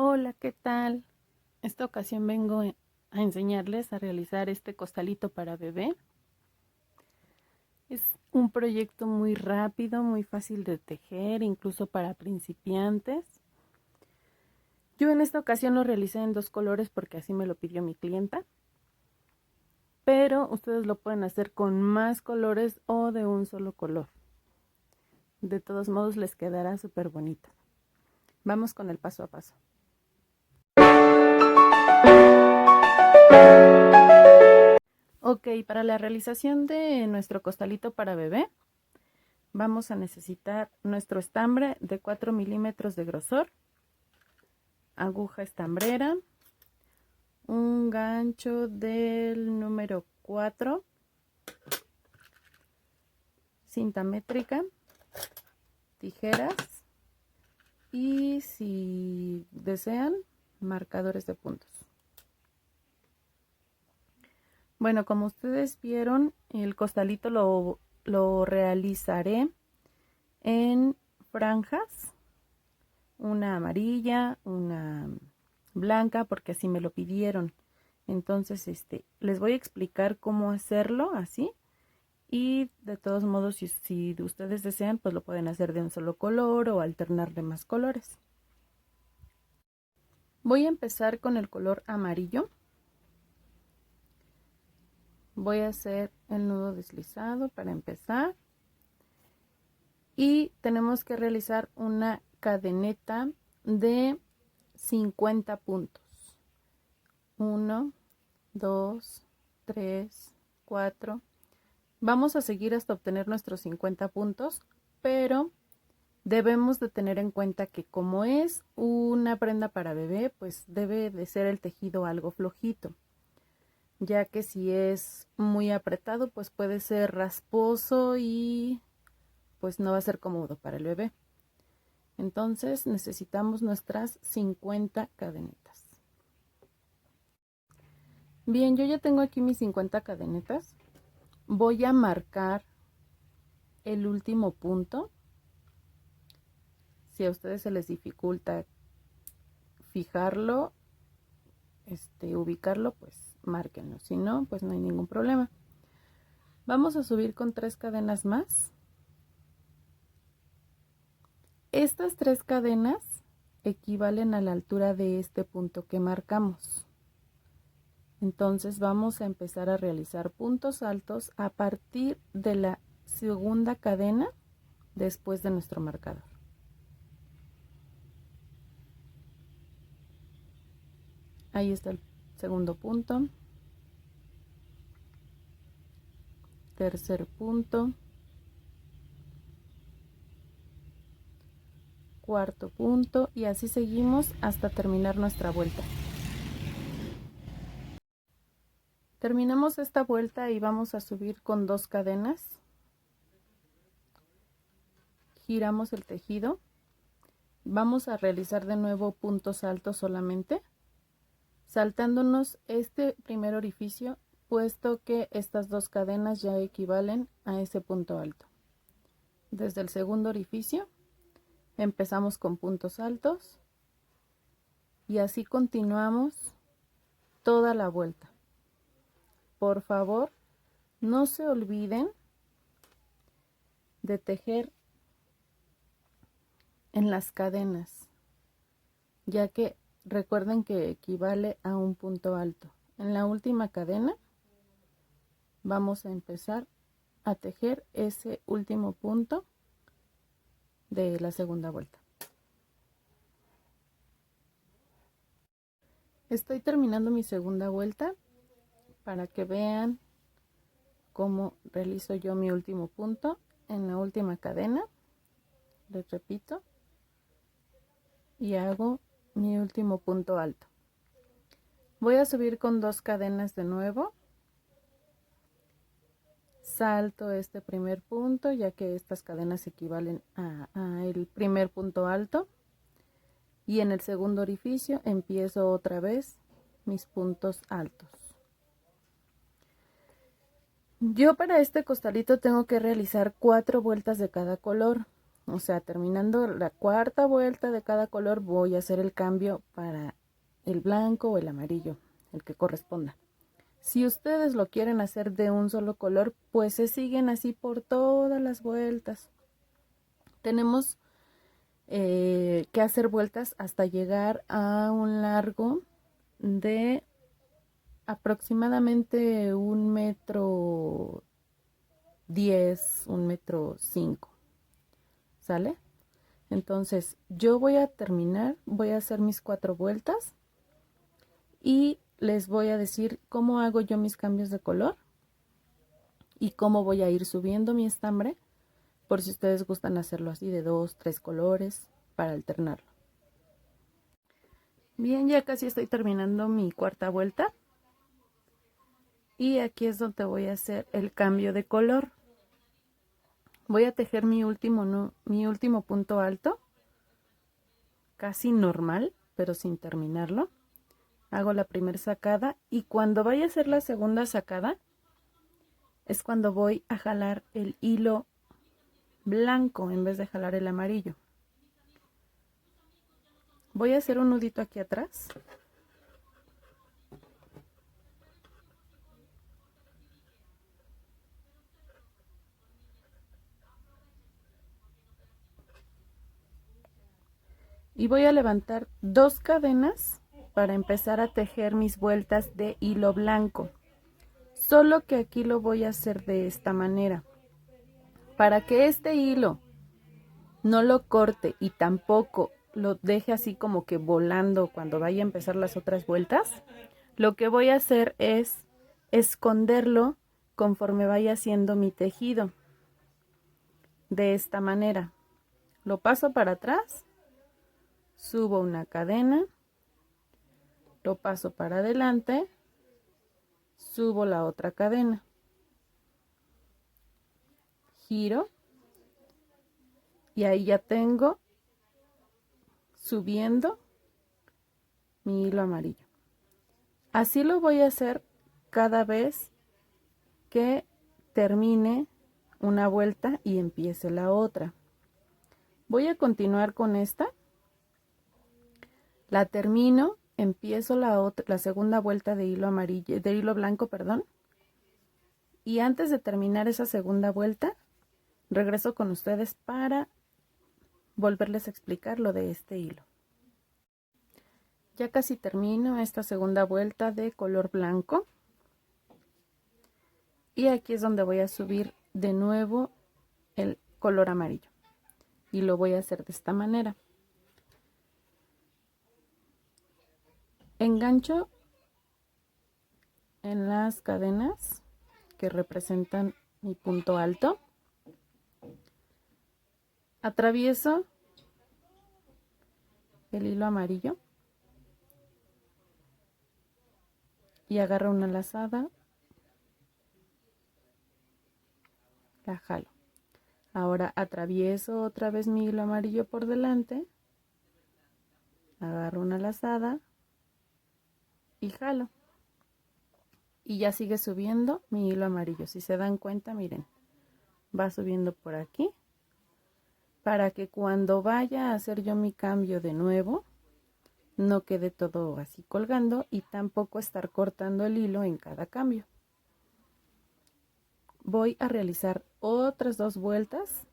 Hola, ¿qué tal? Esta ocasión vengo a enseñarles a realizar este costalito para bebé. Es un proyecto muy rápido, muy fácil de tejer, incluso para principiantes. Yo en esta ocasión lo realicé en dos colores porque así me lo pidió mi clienta, pero ustedes lo pueden hacer con más colores o de un solo color. De todos modos les quedará súper bonito. Vamos con el paso a paso. Ok, para la realización de nuestro costalito para bebé, vamos a necesitar nuestro estambre de 4 milímetros de grosor, aguja estambrera, un gancho del número 4, cinta métrica, tijeras y, si desean, marcadores de puntos. Bueno, como ustedes vieron, el costalito lo realizaré en franjas, una amarilla, una blanca, porque así me lo pidieron. Entonces, les voy a explicar cómo hacerlo así. Y de todos modos, si ustedes desean, pues lo pueden hacer de un solo color o alternarle más colores. Voy a empezar con el color amarillo. Voy a hacer el nudo deslizado para empezar. Y tenemos que realizar una cadeneta de 50 puntos. 1, 2, 3, 4. Vamos a seguir hasta obtener nuestros 50 puntos, pero debemos de tener en cuenta que como es una prenda para bebé, pues debe de ser el tejido algo flojito, ya que si es muy apretado, pues puede ser rasposo y pues no va a ser cómodo para el bebé. Entonces necesitamos nuestras 50 cadenetas. Bien, yo ya tengo aquí mis 50 cadenetas. Voy a marcar el último punto. Si a ustedes se les dificulta fijarlo, ubicarlo, pues márquenlo. Si no, pues no hay ningún problema. Vamos a subir con 3 cadenas más. Estas 3 cadenas equivalen a la altura de este punto que marcamos. Entonces vamos a empezar a realizar puntos altos a partir de la segunda cadena después de nuestro marcador. Ahí está el segundo punto, tercer punto, cuarto punto, y así seguimos hasta terminar nuestra vuelta. Terminamos esta vuelta y vamos a subir con 2 cadenas. Giramos el tejido. Vamos a realizar de nuevo puntos altos solamente, saltándonos este primer orificio, puesto que estas 2 cadenas ya equivalen a ese punto alto. Desde el segundo orificio empezamos con puntos altos y así continuamos toda la vuelta. Por favor, no se olviden de tejer en las cadenas, ya que recuerden que equivale a un punto alto. En la última cadena vamos a empezar a tejer ese último punto de la segunda vuelta. Estoy terminando mi segunda vuelta para que vean cómo realizo yo mi último punto en la última cadena. Les repito, y hago mi último punto alto. Voy a subir con 2 cadenas de nuevo. Salto este primer punto, ya que estas cadenas equivalen a el primer punto alto, y en el segundo orificio empiezo otra vez mis puntos altos. Yo para este costalito tengo que realizar 4 vueltas de cada color, o sea, terminando la cuarta vuelta de cada color, voy a hacer el cambio para el blanco o el amarillo, el que corresponda. Si ustedes lo quieren hacer de un solo color, pues se siguen así por todas las vueltas. Tenemos que hacer vueltas hasta llegar a un largo de aproximadamente 1,10 m, 1,5 m. ¿Sale? Entonces yo voy a terminar, voy a hacer mis 4 vueltas y les voy a decir cómo hago yo mis cambios de color y cómo voy a ir subiendo mi estambre, por si ustedes gustan hacerlo así de 2, 3 colores para alternarlo. Bien, ya casi estoy terminando mi cuarta vuelta y aquí es donde voy a hacer el cambio de color. Voy a tejer mi último punto alto, casi normal, pero sin terminarlo. Hago la primera sacada y cuando vaya a hacer la segunda sacada es cuando voy a jalar el hilo blanco en vez de jalar el amarillo. Voy a hacer un nudito aquí atrás. Y voy a levantar 2 cadenas para empezar a tejer mis vueltas de hilo blanco. Solo que aquí lo voy a hacer de esta manera. Para que este hilo no lo corte y tampoco lo deje así como que volando cuando vaya a empezar las otras vueltas, lo que voy a hacer es esconderlo conforme vaya haciendo mi tejido. De esta manera. Lo paso para atrás, subo una cadena, lo paso para adelante, subo la otra cadena, giro y ahí ya tengo subiendo mi hilo amarillo. Así lo voy a hacer cada vez que termine una vuelta y empiece la otra. Voy a continuar con esta, la termino, empiezo la segunda vuelta de hilo amarillo, de hilo blanco, perdón. Y antes de terminar esa segunda vuelta, regreso con ustedes para volverles a explicar lo de este hilo. Ya casi termino esta segunda vuelta de color blanco. Y aquí es donde voy a subir de nuevo el color amarillo. Y lo voy a hacer de esta manera. Engancho en las cadenas que representan mi punto alto. Atravieso el hilo amarillo y agarro una lazada, la jalo. Ahora atravieso otra vez mi hilo amarillo por delante, agarro una lazada y jalo. Y ya sigue subiendo mi hilo amarillo. Si se dan cuenta, miren, va subiendo por aquí, para que cuando vaya a hacer yo mi cambio de nuevo, no quede todo así colgando y tampoco estar cortando el hilo en cada cambio. Voy a realizar otras 2 vueltas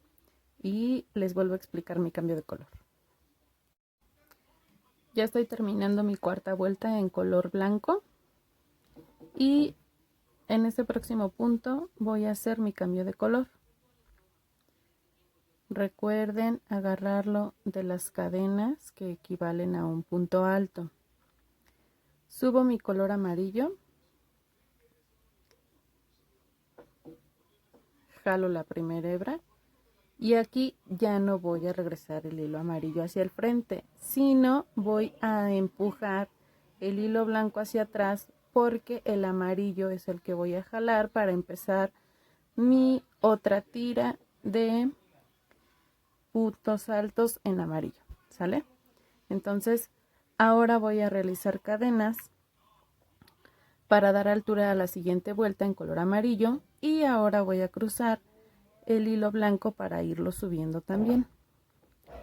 y les vuelvo a explicar mi cambio de color. Ya estoy terminando mi cuarta vuelta en color blanco y en este próximo punto voy a hacer mi cambio de color. Recuerden agarrarlo de las cadenas que equivalen a un punto alto. Subo mi color amarillo, jalo la primera hebra y aquí ya no voy a regresar el hilo amarillo hacia el frente, sino voy a empujar el hilo blanco hacia atrás porque el amarillo es el que voy a jalar para empezar mi otra tira de puntos altos en amarillo, ¿sale? Entonces ahora voy a realizar cadenas para dar altura a la siguiente vuelta en color amarillo y ahora voy a cruzar el hilo blanco para irlo subiendo también.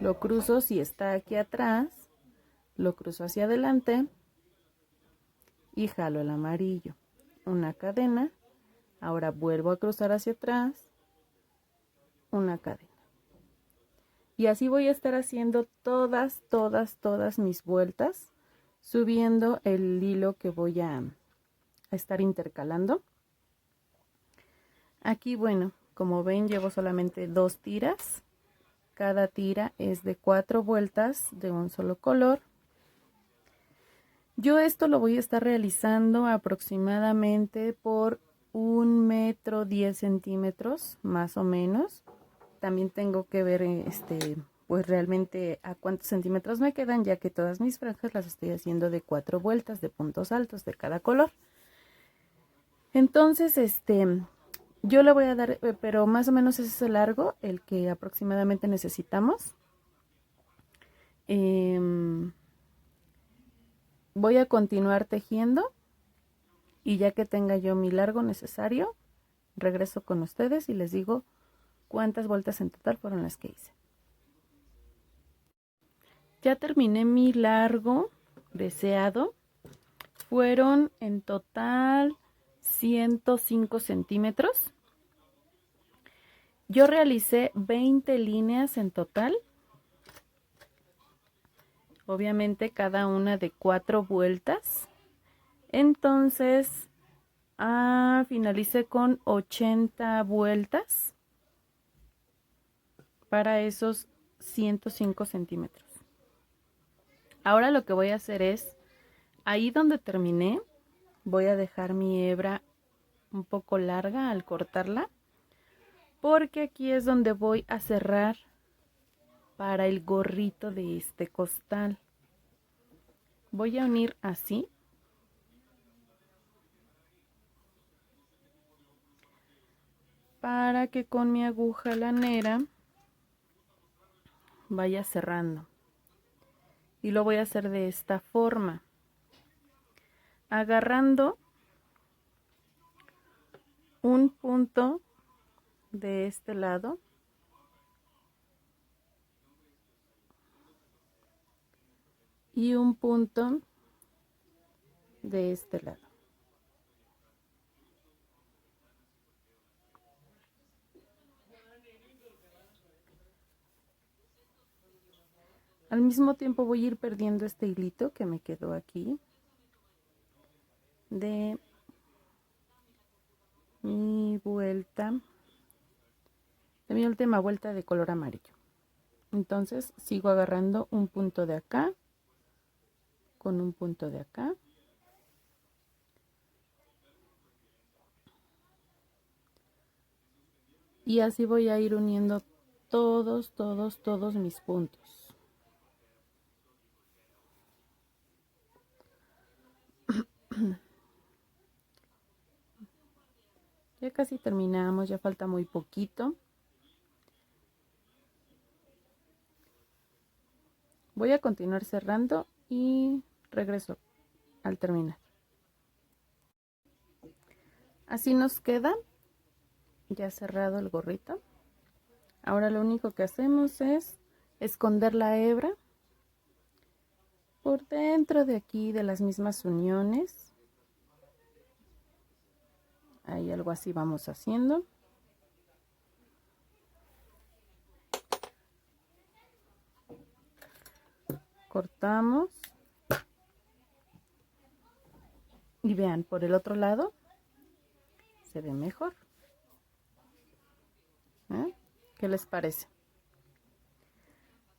lo cruzo, si está aquí atrás, lo cruzo hacia adelante y jalo el amarillo, una cadena. Ahora vuelvo a cruzar hacia atrás, una cadena. Y así voy a estar haciendo todas mis vueltas, subiendo el hilo que voy a estar intercalando. Aquí, bueno, como ven, llevo solamente 2 tiras. Cada tira es de 4 vueltas de un solo color. Yo esto lo voy a estar realizando aproximadamente por 1,10 m, más o menos. También tengo que ver pues realmente a cuántos centímetros me quedan, ya que todas mis franjas las estoy haciendo de 4 vueltas de puntos altos de cada color. Entonces, yo le voy a dar, pero más o menos ese es el largo, el que aproximadamente necesitamos. Voy a continuar tejiendo y ya que tenga yo mi largo necesario, regreso con ustedes y les digo cuántas vueltas en total fueron las que hice. Ya terminé mi largo deseado. Fueron en total 105 centímetros. Yo realicé 20 líneas en total. Obviamente cada una de 4 vueltas. Entonces, finalicé con 80 vueltas para esos 105 centímetros. Ahora lo que voy a hacer es, ahí donde terminé, voy a dejar mi hebra un poco larga al cortarla, porque aquí es donde voy a cerrar para el gorrito de este costal. Voy a unir así. Para que con mi aguja lanera vaya cerrando. Y lo voy a hacer de esta forma. Agarrando un punto de este lado. Y un punto de este lado. Al mismo tiempo voy a ir perdiendo este hilito que me quedó aquí de mi vuelta, de mi última vuelta de color amarillo. Entonces sigo agarrando un punto de acá con un punto de acá. Y así voy a ir uniendo todos mis puntos. Ya casi terminamos, ya falta muy poquito. Voy a continuar cerrando y regreso al terminar. Así nos queda ya cerrado el gorrito. Ahora lo único que hacemos es esconder la hebra por dentro de aquí de las mismas uniones. Ahí algo así vamos haciendo. Cortamos. Y vean, por el otro lado se ve mejor. ¿Qué les parece?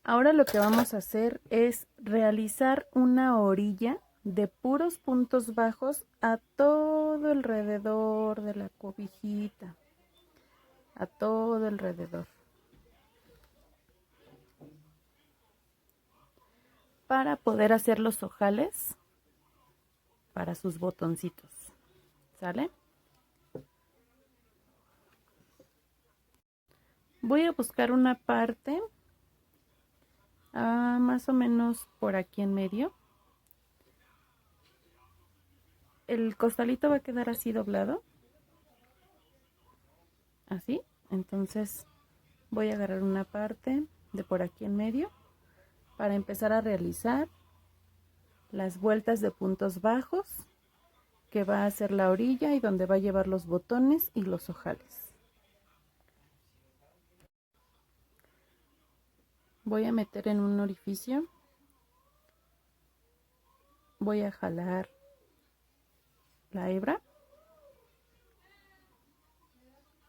Ahora lo que vamos a hacer es realizar una orilla de puros puntos bajos a todo alrededor de la cobijita, a todo alrededor, para poder hacer los ojales para sus botoncitos. ¿Sale? Voy a buscar una parte más o menos por aquí en medio. El costalito va a quedar así doblado, así. Entonces voy a agarrar una parte de por aquí en medio para empezar a realizar las vueltas de puntos bajos que va a ser la orilla y donde va a llevar los botones y los ojales. Voy a meter en un orificio, voy a jalar la hebra,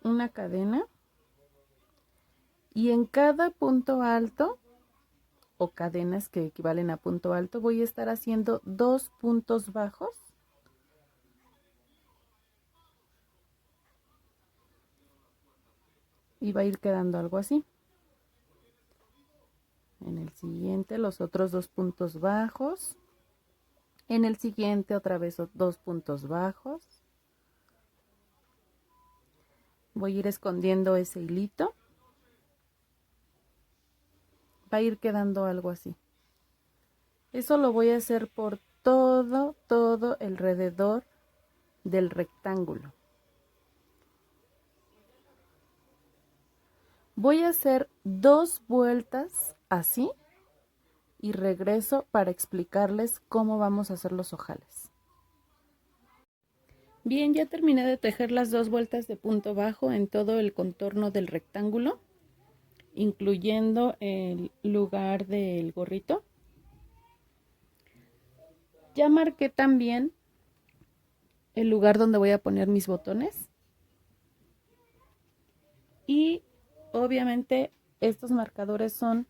una cadena, y en cada punto alto o cadenas que equivalen a punto alto voy a estar haciendo 2 puntos bajos y va a ir quedando algo así. En el siguiente los otros 2 puntos bajos, en el siguiente otra vez 2 puntos bajos. Voy a ir escondiendo ese hilito, va a ir quedando algo así. Eso lo voy a hacer por todo alrededor del rectángulo. Voy a hacer 2 vueltas así y regreso para explicarles cómo vamos a hacer los ojales. Bien, ya terminé de tejer las 2 vueltas de punto bajo en todo el contorno del rectángulo, incluyendo el lugar del gorrito. Ya marqué también el lugar donde voy a poner mis botones. Y obviamente estos marcadores son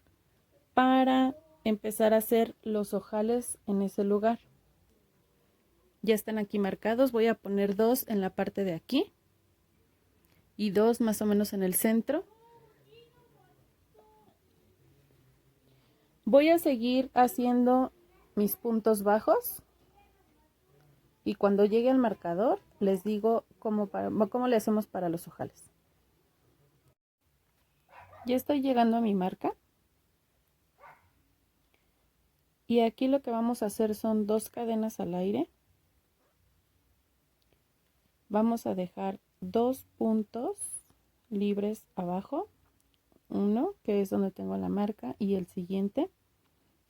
para empezar a hacer los ojales en ese lugar. Ya están aquí marcados, voy a poner 2 en la parte de aquí y 2 más o menos en el centro. Voy a seguir haciendo mis puntos bajos y cuando llegue al marcador les digo cómo le hacemos para los ojales. Ya estoy llegando a mi marca. Y aquí lo que vamos a hacer son 2 cadenas al aire. Vamos a dejar 2 puntos libres abajo. Uno, que es donde tengo la marca, y el siguiente.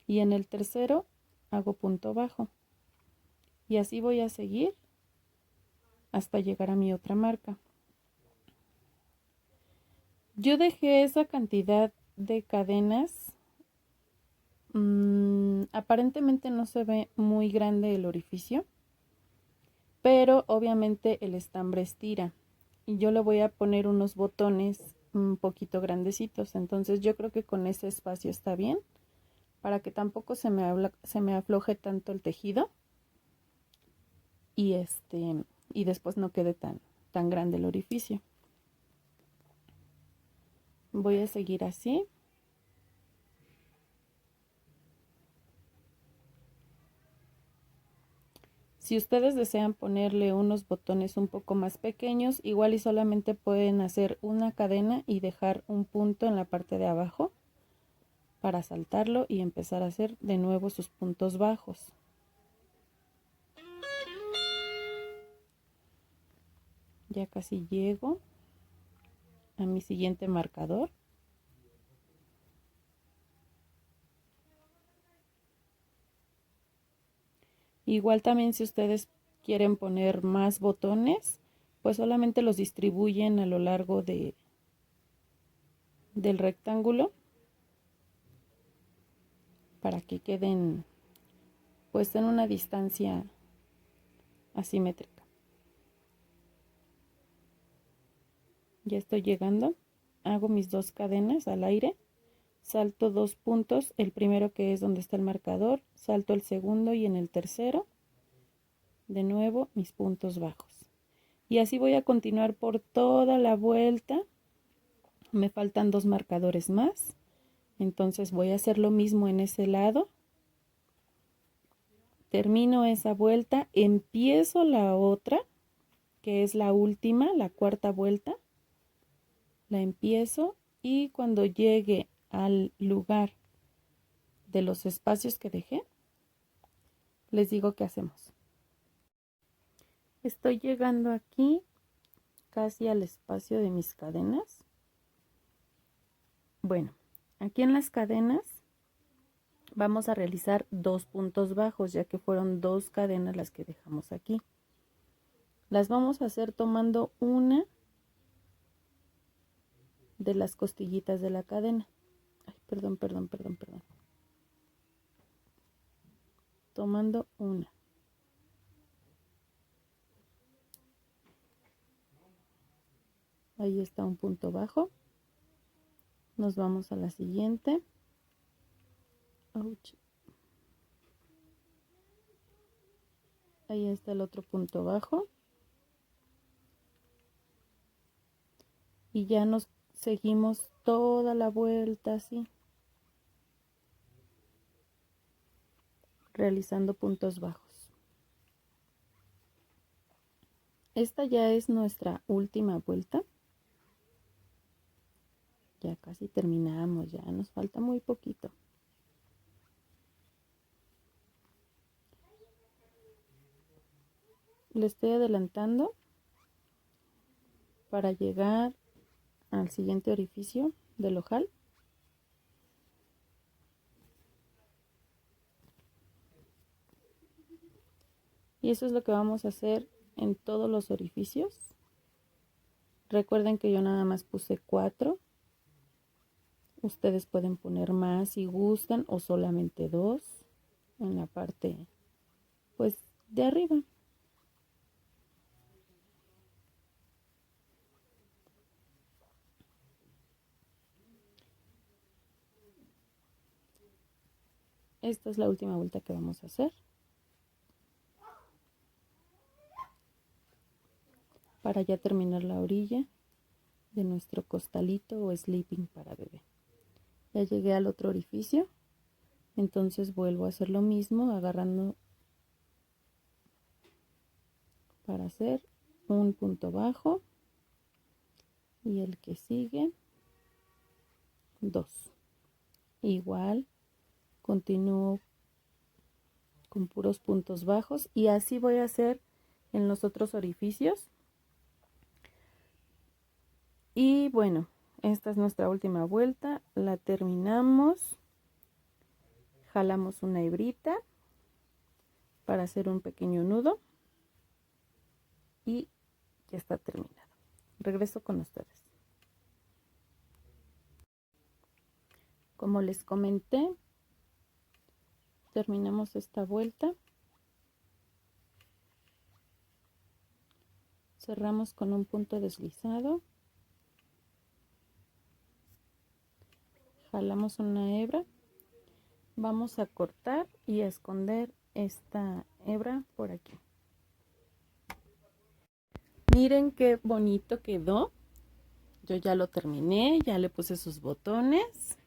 Y en el tercero hago punto bajo. Y así voy a seguir hasta llegar a mi otra marca. Yo dejé esa cantidad de cadenas. Aparentemente no se ve muy grande el orificio, pero obviamente el estambre estira y yo le voy a poner unos botones un poquito grandecitos, entonces yo creo que con ese espacio está bien para que tampoco se me afloje tanto el tejido y después no quede tan grande el orificio. Voy a seguir así. Si ustedes desean ponerle unos botones un poco más pequeños, igual y solamente pueden hacer una cadena y dejar un punto en la parte de abajo para saltarlo y empezar a hacer de nuevo sus puntos bajos. Ya casi llego a mi siguiente marcador. Igual también si ustedes quieren poner más botones, pues solamente los distribuyen a lo largo del rectángulo para que queden pues en una distancia asimétrica. Ya estoy llegando, hago mis 2 cadenas al aire, salto 2 puntos, el primero que es donde está el marcador, salto el segundo y en el tercero de nuevo mis puntos bajos. Y así voy a continuar por toda la vuelta. Me faltan 2 marcadores más, entonces voy a hacer lo mismo en ese lado. Termino esa vuelta, empiezo la otra, que es la última, la cuarta vuelta. La empiezo y cuando llegue al lugar de los espacios que dejé, les digo qué hacemos. Estoy llegando aquí casi al espacio de mis cadenas. Bueno, Aquí en las cadenas vamos a realizar 2 puntos bajos, ya que fueron 2 cadenas las que dejamos aquí. Las vamos a hacer tomando una de las costillitas de la cadena. Ay, perdón. Tomando una. Ahí está un punto bajo. Nos vamos a la siguiente. Ouch. Ahí está el otro punto bajo. Y ya nos seguimos toda la vuelta así, realizando puntos bajos. Esta ya es nuestra última vuelta. Ya casi terminamos, ya nos falta muy poquito. Le estoy adelantando para llegar al siguiente orificio del ojal. Y eso es lo que vamos a hacer en todos los orificios. Recuerden que yo nada más puse 4. Ustedes pueden poner más si gustan, o solamente 2 en la parte pues de arriba. Esta es la última vuelta que vamos a hacer para ya terminar la orilla de nuestro costalito o sleeping para bebé. Ya llegué al otro orificio, entonces vuelvo a hacer lo mismo, agarrando para hacer un punto bajo, y el que sigue 2. Igual continúo con puros puntos bajos, y así voy a hacer en los otros orificios. Y bueno, esta es nuestra última vuelta, la terminamos, jalamos una hebrita para hacer un pequeño nudo y ya está terminado. Regreso con ustedes. Como les comenté, terminamos esta vuelta, cerramos con un punto deslizado, jalamos una hebra, vamos a cortar y a esconder esta hebra por aquí. Miren qué bonito quedó. Yo ya lo terminé, ya le puse sus botones.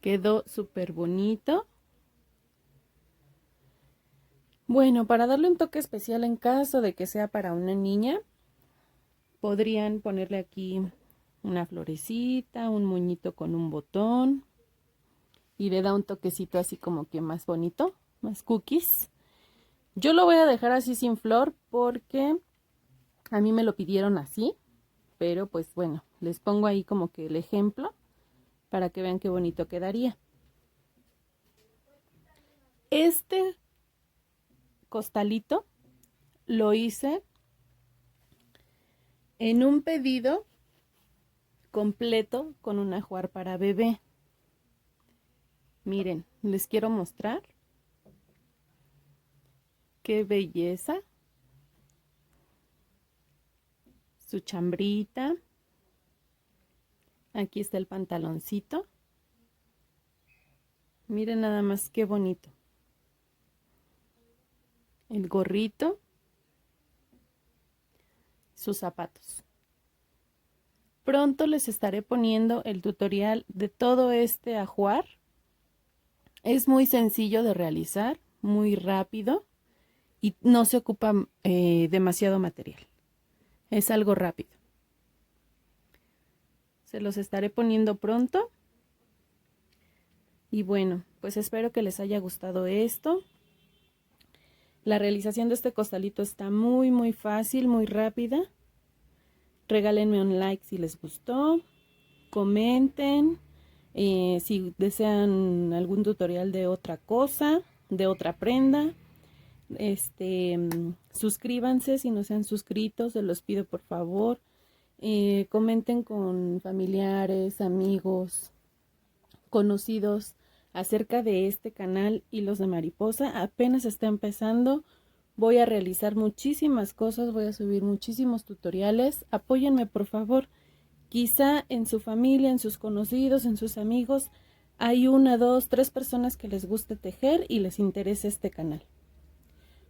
Quedó súper bonito. Bueno, para darle un toque especial en caso de que sea para una niña, podrían ponerle aquí una florecita, un moñito con un botón, y le da un toquecito así como que más bonito, más cookies. Yo lo voy a dejar así sin flor porque a mí me lo pidieron así, pero pues bueno, les pongo ahí como que el ejemplo para que vean qué bonito quedaría. Este costalito lo hice en un pedido completo con un ajuar para bebé. Miren, les quiero mostrar qué belleza. Su chambrita. Aquí está el pantaloncito. Miren nada más qué bonito. El gorrito. Sus zapatos. Pronto les estaré poniendo el tutorial de todo este ajuar. Es muy sencillo de realizar, muy rápido, y no se ocupa demasiado material. Es algo rápido. Se los estaré poniendo pronto. Y bueno, pues espero que les haya gustado esto. La realización de este costalito está muy fácil, muy rápida. Regálenme un like si les gustó. Comenten. Si desean algún tutorial de otra cosa, de otra prenda, suscríbanse si no se han suscrito, se los pido por favor. Comenten con familiares, amigos, conocidos acerca de este canal Hilos de Mariposa. Apenas está empezando, voy a realizar muchísimas cosas, voy a subir muchísimos tutoriales. Apóyenme por favor. Quizá en su familia, en sus conocidos, en sus amigos, hay 1, 2, 3 personas que les guste tejer y les interese este canal.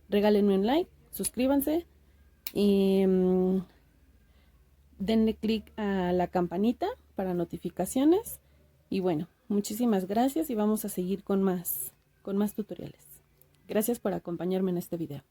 Regálenme un like, suscríbanse y denle click a la campanita para notificaciones. Y bueno, muchísimas gracias y vamos a seguir con más tutoriales. Gracias por acompañarme en este video.